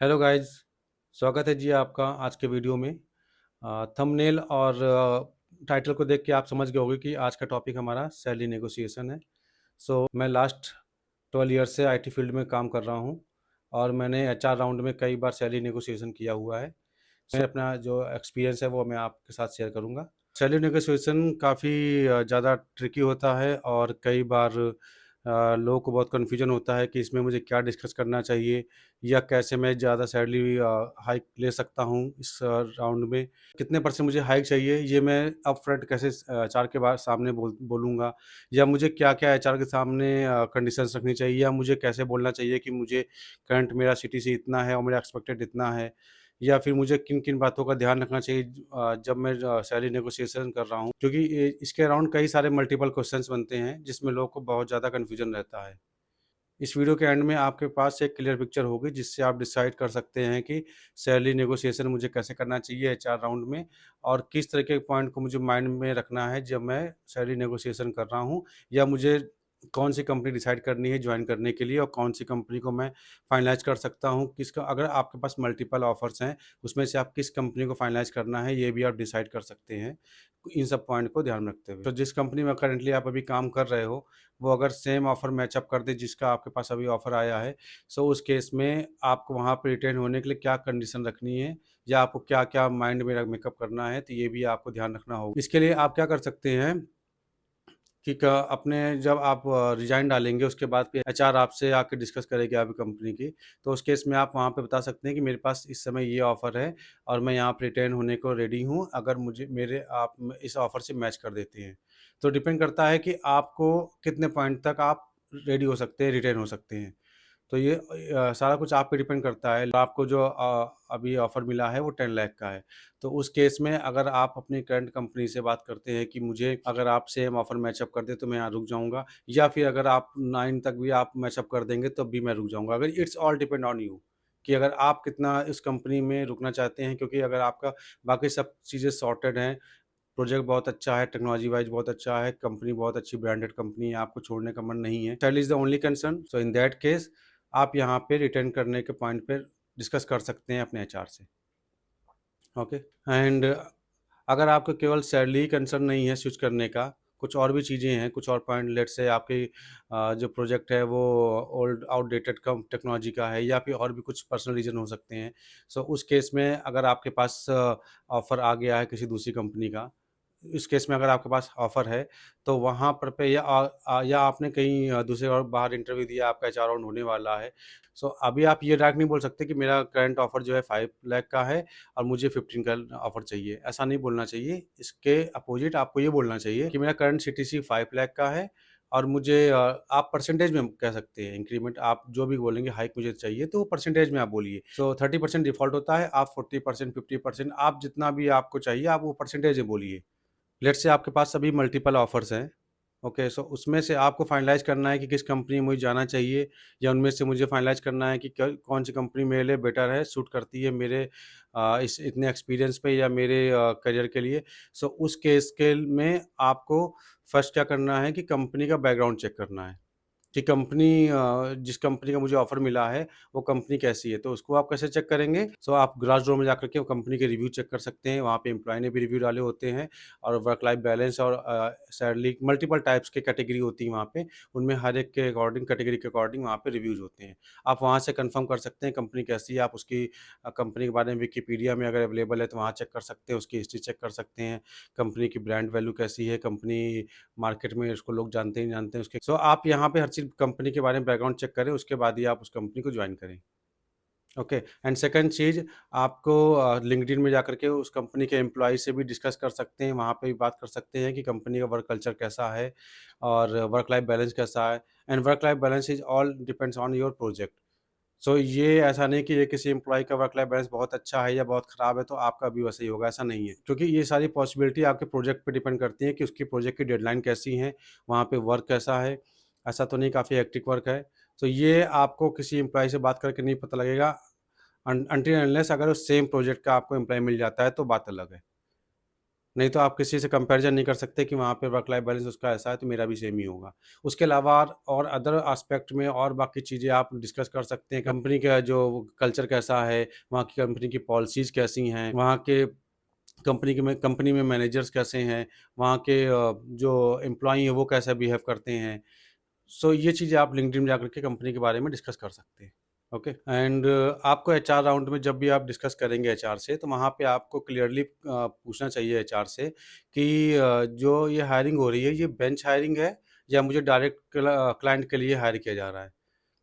Hello guys, स्वागत है जी आपका आज के वीडियो में। थंबनेल और टाइटल को देख के आप समझ गए होंगे कि आज का टॉपिक हमारा सैलरी नेगोशिएशन है। मैं लास्ट 12 ईयर से आईटी फील्ड में काम कर रहा हूँ और मैंने एचआर राउंड में कई बार सैलरी नेगोशिएशन किया हुआ है। मैं अपना जो एक्सपीरियंस है वो मैं आपके साथ शेयर करूँगा। सैलरी नेगोशिएशन काफ़ी ज़्यादा ट्रिकी होता है और कई बार लोगों को बहुत कन्फ्यूजन होता है कि इसमें मुझे क्या डिस्कस करना चाहिए या कैसे मैं ज़्यादा सैलरी हाइक ले सकता हूँ इस राउंड में। कितने परसेंट मुझे हाइक चाहिए ये मैं अपफ्रंट कैसे एचआर के सामने बोलूँगा, या मुझे क्या-क्या एचआर के सामने कंडीशंस रखनी चाहिए, या मुझे कैसे बोलना चाहिए कि मुझे करंट मेरा सीटीसी इतना है और मेरा एक्सपेक्टेड इतना है। या फिर मुझे किन-किन बातों का ध्यान रखना चाहिए जब मैं सैलरी नेगोशिएशन कर रहा हूँ, क्योंकि इसके अराउंड कई सारे मल्टीपल क्वेश्चंस बनते हैं जिसमें लोगों को बहुत ज़्यादा कन्फ्यूजन रहता है। इस वीडियो के एंड में आपके पास एक क्लियर पिक्चर होगी जिससे आप डिसाइड कर सकते हैं कि सैलरी नेगोशिएशन मुझे कैसे करना चाहिए एचआर राउंड में, और किस तरह के पॉइंट को मुझे माइंड में रखना है जब मैं सैलरी नेगोशिएशन कर रहा हूँ, या मुझे कौन सी कंपनी डिसाइड करनी है ज्वाइन करने के लिए और कौन सी कंपनी को मैं फाइनलाइज कर सकता हूँ। किसका अगर आपके पास मल्टीपल ऑफर्स हैं उसमें से आप किस कंपनी को फाइनलाइज करना है ये भी आप डिसाइड कर सकते हैं इन सब पॉइंट को ध्यान रखते हुए। तो जिस कंपनी में करंटली आप अभी काम कर रहे हो वो अगर सेम ऑफ़र मैच-अप कर दे जिसका आपके पास अभी ऑफ़र आया है, सो उस केस में आपको वहाँ पे रिटेन होने के लिए क्या कंडीशन रखनी है, या आपको क्या-क्या माइंड में मेकअप करना है, तो ये भी आपको ध्यान रखना होगा। इसके लिए आप क्या कर सकते हैं कि क अपने जब आप रिज़ाइन डालेंगे उसके बाद फिर एचआर आपसे आके डिस्कस करेगी आपकी कंपनी की, तो उस केस में आप वहाँ पे बता सकते हैं कि मेरे पास इस समय ये ऑफ़र है और मैं यहाँ पे रिटेन होने को रेडी हूँ, अगर मुझे मेरे आप इस ऑफ़र से मैच कर देते हैं। तो डिपेंड करता है कि आपको कितने पॉइंट तक आप रेडी हो सकते हैं, रिटेन हो सकते हैं। तो ये सारा कुछ आप पे डिपेंड करता है। आपको जो अभी ऑफ़र मिला है वो 10 लाख का है। तो उस केस में अगर आप अपनी करंट कंपनी से बात करते हैं कि मुझे अगर आप सेम ऑफ़र मैच अप कर दें तो मैं यहाँ रुक जाऊँगा, या फिर अगर आप 9 तक भी आप मैच अप कर देंगे तब भी मैं रुक जाऊँगा। अगर it's all depend on you कि अगर आप कितना इस कंपनी में रुकना चाहते हैं, क्योंकि अगर आपका बाकी सब चीज़ें सॉर्टेड हैं, प्रोजेक्ट बहुत अच्छा है, टेक्नोलॉजी वाइज़ बहुत अच्छा है, कंपनी बहुत अच्छी ब्रांडेड कंपनी है, आपको छोड़ने का मन नहीं है। Salary is the only concern, so in that case आप यहाँ पे रिटर्न करने के पॉइंट पे डिस्कस कर सकते हैं अपने एचआर से। ओके। एंड अगर आपको केवल सैलरी ही कंसर्न नहीं है स्विच करने का, कुछ और भी चीज़ें हैं, कुछ और पॉइंट लेट्स से आपकी जो प्रोजेक्ट है वो ओल्ड आउटडेटेड कम टेक्नोलॉजी का है, या फिर और भी कुछ पर्सनल रीज़न हो सकते हैं। सो उस केस में अगर आपके पास ऑफ़र आ गया है किसी दूसरी कंपनी का, इस केस में अगर आपके पास ऑफ़र है, तो वहाँ पर पे या आपने कहीं दूसरे और बाहर इंटरव्यू दिया, आपका एचआर राउंड होने वाला है। सो अभी आप ये डायरेक्ट नहीं बोल सकते कि मेरा करंट ऑफ़र जो है 5 लाख का है और मुझे 15 का ऑफ़र चाहिए, ऐसा नहीं बोलना चाहिए। इसके अपोज़िट आपको ये बोलना चाहिए कि मेरा करंट सीटीसी 5 लाख का है और मुझे आप परसेंटेज में कह सकते हैं इंक्रीमेंट, आप जो भी बोलेंगे हाइक मुझे चाहिए तो वो परसेंटेज में आप बोलिए। सो 30% डिफ़ॉल्ट होता है, आप 40% 50% आप जितना भी आपको चाहिए आप वो परसेंटेज में बोलिए। लेट्स से आपके पास सभी मल्टीपल ऑफ़र्स हैं, ओके, सो उसमें से आपको फाइनलाइज़ करना है कि किस कंपनी में मुझे जाना चाहिए, या उनमें से मुझे फाइनलाइज़ करना है कि कौन-सी कंपनी मेरे लिए बेटर है, सूट करती है मेरे इस इतने एक्सपीरियंस पे या मेरे करियर के लिए। सो उस केस के में आपको फर्स्ट क्या करना है कि कंपनी का बैकग्राउंड चेक करना है। कि कंपनी जिस कंपनी का मुझे ऑफ़र मिला है, वो कंपनी कैसी है? तो उसको आप कैसे चेक करेंगे? सो आप ग्लासडोर में जाकर के वो कंपनी के रिव्यू चेक कर सकते हैं, वहाँ पे एम्प्लॉयी ने भी रिव्यू डाले होते हैं, और वर्क लाइफ बैलेंस और सैलरी मल्टीपल टाइप्स की कैटेगरी होती है वहाँ पे, उनमें हर एक के अकॉर्डिंग कैटेगरी के अकॉर्डिंग वहाँ पे रिव्यूज़ होते हैं। आप वहाँ से कन्फर्म कर सकते हैं कंपनी कैसी है, आप उसकी कंपनी के बारे में विकिपीडिया में अगर अवेलेबल है तो वहाँ चेक कर सकते हैं, उसकी हिस्ट्री चेक कर सकते हैं, कंपनी की ब्रांड वैल्यू कैसी है, कंपनी मार्केट में उसको लोग जानते ही नहीं जानते हैं उसके, सो आप यहाँ पे हर चीज़ कंपनी के बारे में बैकग्राउंड चेक करें, उसके बाद ही आप उस कंपनी को जॉइन करें। ओके। एंड सेकंड चीज़, आपको लिंक्डइन में जाकर के उस कंपनी के एम्प्लॉयी से भी डिस्कस कर सकते हैं, वहाँ पे भी बात कर सकते हैं कि कंपनी का वर्क कल्चर कैसा है और वर्क लाइफ बैलेंस कैसा है, and work life balance is all depends on your project. So ये ऐसा नहीं कि ये किसी एम्प्लॉयी का वर्क लाइफ बैलेंस बहुत अच्छा है या बहुत ख़राब है तो आपका भी वैसा ही होगा, ऐसा नहीं है। क्योंकि ये सारी पॉसिबिलिटी आपके प्रोजेक्ट पे डिपेंड करती है कि उसकी प्रोजेक्ट की डेडलाइन कैसी है, वहाँ पे वर्क कैसा है, ऐसा तो नहीं काफ़ी हेक्टिक वर्क है। तो ये आपको किसी एम्प्लॉयी से बात करके नहीं पता लगेगा, अनटिल अनलेस अगर उस सेम प्रोजेक्ट का आपको एम्प्लॉयी मिल जाता है तो बात अलग है। नहीं तो आप किसी से कंपैरिज़न नहीं कर सकते कि वहाँ पे वर्क लाइफ बैलेंस उसका ऐसा है तो मेरा भी सेम ही होगा। उसके अलावा और अदर एस्पेक्ट में और बाकी चीज़ें आप डिस्कस कर सकते हैं। कंपनी का जो कल्चर कैसा है, वहाँ की कंपनी की पॉलिसीज़ कैसी हैं, वहाँ के कंपनी में मैनेजर्स कैसे हैं, वहाँ के जो एम्प्लॉयी हैं वो कैसा बिहेव करते हैं। सो ये चीज़ें आप लिंक्डइन में जाकर के कंपनी के बारे में डिस्कस कर सकते हैं। ओके एंड आपको एचआर राउंड में जब भी आप डिस्कस करेंगे एचआर से तो वहाँ पे आपको क्लियरली पूछना चाहिए एचआर से कि जो ये हायरिंग हो रही है ये बेंच हायरिंग है या मुझे डायरेक्ट क्लाइंट के लिए हायर किया जा रहा है।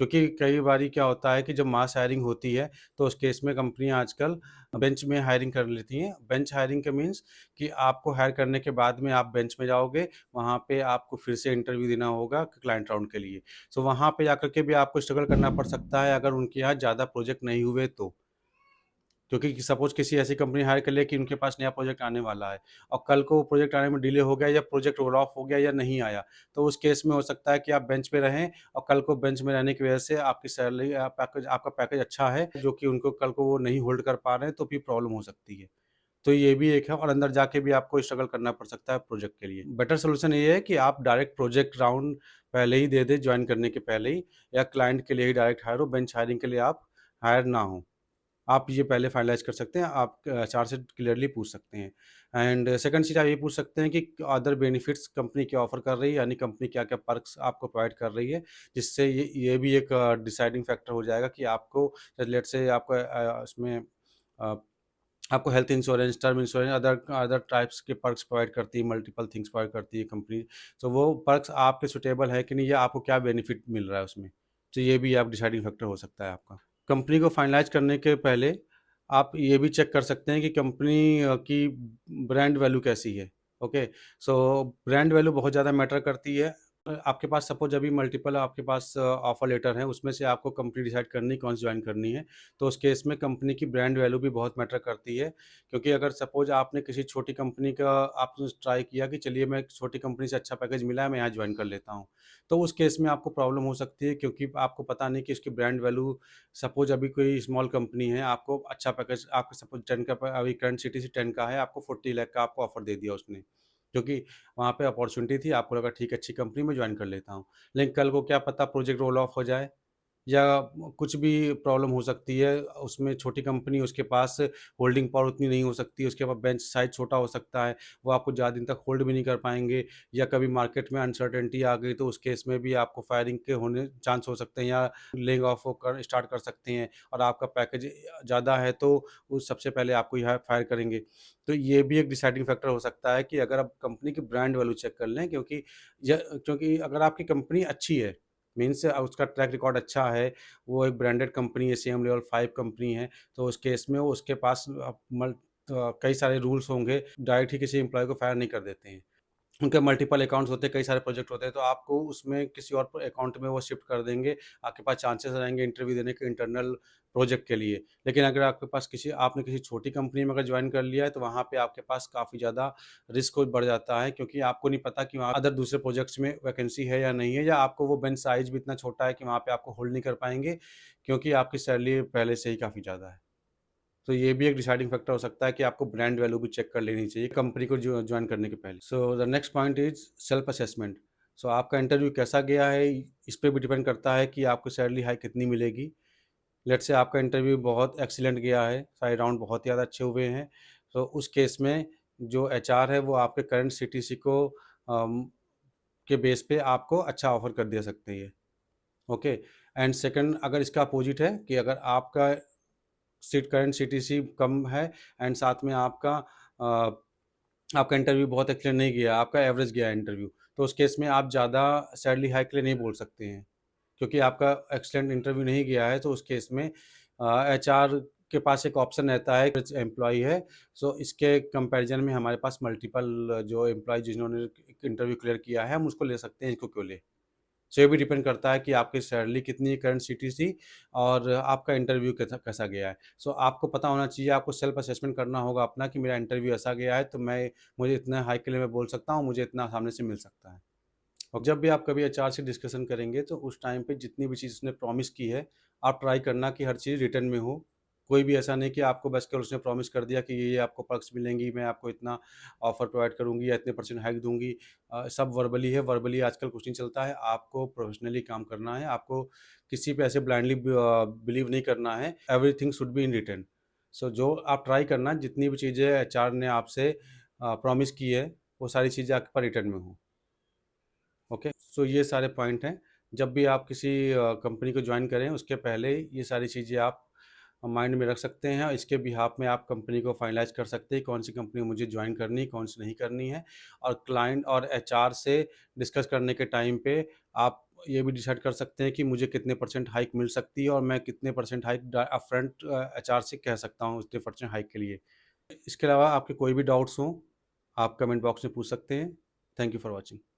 क्योंकि कई बारी क्या होता है कि जब मास हायरिंग होती है, तो उस केस में कंपनियाँ आजकल बेंच में हायरिंग कर लेती हैं। बेंच हायरिंग का मीन्स कि आपको हायर करने के बाद में आप बेंच में जाओगे, वहाँ पे आपको फिर से इंटरव्यू देना होगा क्लाइंट राउंड के लिए। सो वहाँ पे जाकर के भी आपको स्ट्रगल करना पड़ सकता है अगर उनके यहाँ ज़्यादा प्रोजेक्ट नहीं हुए तो। क्योंकि सपोज़ किसी ऐसी कंपनी हायर कर ले कि उनके पास नया प्रोजेक्ट आने वाला है और कल को वो प्रोजेक्ट आने में डिले हो गया या प्रोजेक्ट रोल ऑफ हो गया या नहीं आया, तो उस केस में हो सकता है कि आप बेंच पे रहें और कल को बेंच में रहने की वजह से आपकी सैलरी पैकेज आपका पैकेज अच्छा है, जो कि उनको कल को वो नहीं होल्ड कर पा रहे हैं, तो फिर प्रॉब्लम हो सकती है। तो ये भी एक है और अंदर जाके भी आपको स्ट्रगल करना पड़ सकता है प्रोजेक्ट के लिए। बेटर सॉल्यूशन ये है कि आप डायरेक्ट प्रोजेक्ट राउंड पहले ही दे दें जॉइन करने के पहले ही या क्लाइंट के लिए ही डायरेक्ट हायर हो, बेंच हायरिंग के लिए आप हायर ना हो। आप ये पहले फाइनलाइज़ कर सकते हैं, आप एचआर से क्लियरली पूछ सकते हैं। एंड सेकंड चीज़ आप ये पूछ सकते हैं कि अदर बेनिफिट्स कंपनी क्या ऑफ़र कर रही है, यानी कंपनी क्या-क्या पर्क्स आपको प्रोवाइड कर रही है, जिससे ये भी एक डिसाइडिंग फैक्टर हो जाएगा कि आपको लेट्स से आपको उसमें अ, आपको health insurance, term insurance, other other types के पर्क्स प्रोवाइड करती है, मल्टीपल थिंग्स प्रोवाइड करती है कंपनी। तो वो पर्क्स आपके सूटेबल है कि नहीं या आपको क्या बेनिफिट मिल रहा है उसमें। तो ये भी आप डिसाइडिंग फैक्टर हो सकता है आपका। कंपनी को फाइनलाइज़ करने के पहले आप ये भी चेक कर सकते हैं कि कंपनी की ब्रांड वैल्यू कैसी है। ओके, सो ब्रांड वैल्यू बहुत ज़्यादा मैटर करती है। आपके पास सपोज़ अभी मल्टीपल आपके पास ऑफ़र लेटर हैं, उसमें से आपको कंपनी डिसाइड करनी कौन सी जॉइन करनी है। तो उस केस में कंपनी की ब्रांड वैल्यू भी बहुत मैटर करती है, क्योंकि अगर सपोज़ आपने किसी छोटी कंपनी का आपने ट्राई किया कि चलिए मैं एक छोटी कंपनी से अच्छा पैकेज मिला है, मैं यहाँ जॉइन कर लेता हूँ। तो उस केस में आपको प्रॉब्लम हो सकती है क्योंकि आपको पता नहीं कि इसकी ब्रांड वैल्यू सपोज़ अभी कोई स्मॉल कंपनी है, आपको अच्छा पैकेज आपको सपोज़ 10 का अभी करंट सीटीसी 10 का है, आपको 40 लाख का आपको ऑफ़र दे दिया उसने। क्योंकि वहाँ पे अपॉर्च्युनिटी थी, आपको लगा ठीक है अच्छी कंपनी में जॉइन कर लेता हूँ। लेकिन कल को क्या पता प्रोजेक्ट रोल ऑफ हो जाए या कुछ भी प्रॉब्लम हो सकती है, उसमें छोटी कंपनी उसके पास होल्डिंग पावर उतनी नहीं हो सकती, उसके पास बेंच साइज़ छोटा हो सकता है, वो आपको ज़्यादा दिन तक होल्ड भी नहीं कर पाएँगे या कभी मार्केट में अनसर्टेनिटी आ गई तो उस केस में भी आपको फायरिंग के होने चांस हो सकते हैं या लेइंग ऑफ हो कर स्टार्ट कर सकते हैं और आपका पैकेज ज़्यादा है तो वो सबसे पहले आपको ही फायर करेंगे। तो ये भी एक डिसाइडिंग फैक्टर हो सकता है कि अगर आप कंपनी की ब्रांड वैल्यू चेक कर लें क्योंकि अगर आपकी कंपनी अच्छी है मीन्स उसका ट्रैक रिकॉर्ड अच्छा है, वो एक ब्रांडेड कंपनी है, सेम लेवल 5 कंपनी है, तो उस केस में वो उसके पास कई सारे रूल्स होंगे, डायरेक्ट ही किसी एम्प्लॉयी को फायर नहीं कर देते हैं। उनके मल्टीपल अकाउंट्स होते हैं, कई सारे प्रोजेक्ट होते हैं, तो आपको उसमें किसी और अकाउंट में वो शिफ्ट कर देंगे। आपके पास चांसेस रहेंगे इंटरव्यू देने के इंटरनल प्रोजेक्ट के लिए। लेकिन अगर आपके पास किसी आपने किसी छोटी कंपनी में अगर जॉइन कर लिया है, तो वहाँ पे आपके पास काफ़ी ज़्यादा रिस्क बढ़ जाता है क्योंकि आपको नहीं पता कि वहाँ अदर दूसरे प्रोजेक्ट्स में वैकेंसी है या नहीं है या आपको वो बेंच साइज़ भी इतना छोटा है कि वहाँ पे आपको होल्ड नहीं कर पाएँगे क्योंकि आपकी सैलरी पहले से ही काफ़ी ज़्यादा है। तो ये भी एक डिसाइडिंग फैक्टर हो सकता है कि आपको ब्रांड वैल्यू भी चेक कर लेनी चाहिए कंपनी को जॉइन करने के पहले। So the next point is self assessment. So आपका इंटरव्यू कैसा गया है, इस पे भी डिपेंड करता है कि आपको सैलरी हाइक कितनी मिलेगी। लेट्स से आपका इंटरव्यू बहुत एक्सीलेंट गया है, सारे राउंड बहुत ही ज़्यादा अच्छे हुए हैं, तो उस केस में जो एचआर है वो आपके करंट सीटीसी को अम, के बेस पे आपको अच्छा ऑफ़र कर दे सकती है। ओके एंड सेकंड अगर इसका अपोज़िट है कि अगर आपका करंट सीटीसी कम है एंड साथ में आपका इंटरव्यू बहुत एक्सीलेंट नहीं गया, आपका एवरेज गया है इंटरव्यू, तो उस केस में आप ज़्यादा सैलरी हाइक के लिए नहीं बोल सकते हैं, क्योंकि आपका एक्सीलेंट इंटरव्यू नहीं गया है, तो उस केस में एचआर के पास एक ऑप्शन रहता है एम्प्लॉयी है, सो इसके कंपैरिजन में हमारे पास मल्टीपल जो एम्प्लॉयी जिन्होंने इंटरव्यू क्लियर किया है, हम उसको ले सकते हैं, इसको क्यों लें? सो ये भी डिपेंड करता है कि आपकी सैलरी कितनी है करंट सीटीसी और आपका इंटरव्यू कैसा कैसा गया है। सो आपको पता होना चाहिए, आपको सेल्फ असेसमेंट करना होगा अपना कि मेरा इंटरव्यू ऐसा गया है, तो मुझे इतना हाई के लिए मैं बोल सकता हूँ, मुझे इतना सामने से मिल सकता है। और जब भी आप कभी एचआर से डिस्कशन करेंगे, तो उस टाइम पे जितनी भी चीज़ उसने प्रॉमिस की है, आप ट्राई करना कि हर चीज़ रिटन में हो, कोई भी ऐसा नहीं कि आपको बस केवल उसने प्रॉमिस कर दिया कि ये आपको पर्क्स मिलेंगी, मैं आपको इतना ऑफ़र प्रोवाइड करूँगी या इतने परसेंट हाइक दूँगी। सब वर्बली है, वर्बली आजकल कुछ नहीं चलता है। आपको प्रोफ़ेशनली काम करना है, आपको किसी पे ऐसे ब्लाइंडली बिलीव नहीं करना है। Everything should be in written. So जो आप ट्राई करना, जितनी भी चीज़ें एचआर ने आपसे प्रॉमिस की है, वो सारी चीज़ें आपके पास रिटर्न में हों। ओके, सो ये सारे पॉइंट हैं। जब भी आप किसी कंपनी को ज्वाइन करें उसके पहले ये सारी चीज़ें आप माइंड में रख सकते हैं और इसके बिहाफ में आप कंपनी को फाइनलाइज कर सकते हैं कौन सी कंपनी मुझे ज्वाइन करनी है, कौन सी नहीं करनी है। और क्लाइंट और एचआर से डिस्कस करने के टाइम पे आप ये भी डिसाइड कर सकते हैं कि मुझे कितने परसेंट हाइक मिल सकती है और मैं कितने परसेंट हाइक अपफ्रंट एचआर से कह सकता हूँ उतने परसेंट हाइक के लिए। इसके अलावा आपके कोई भी डाउट्स हों आप कमेंट बॉक्स में पूछ सकते हैं। Thank you for watching.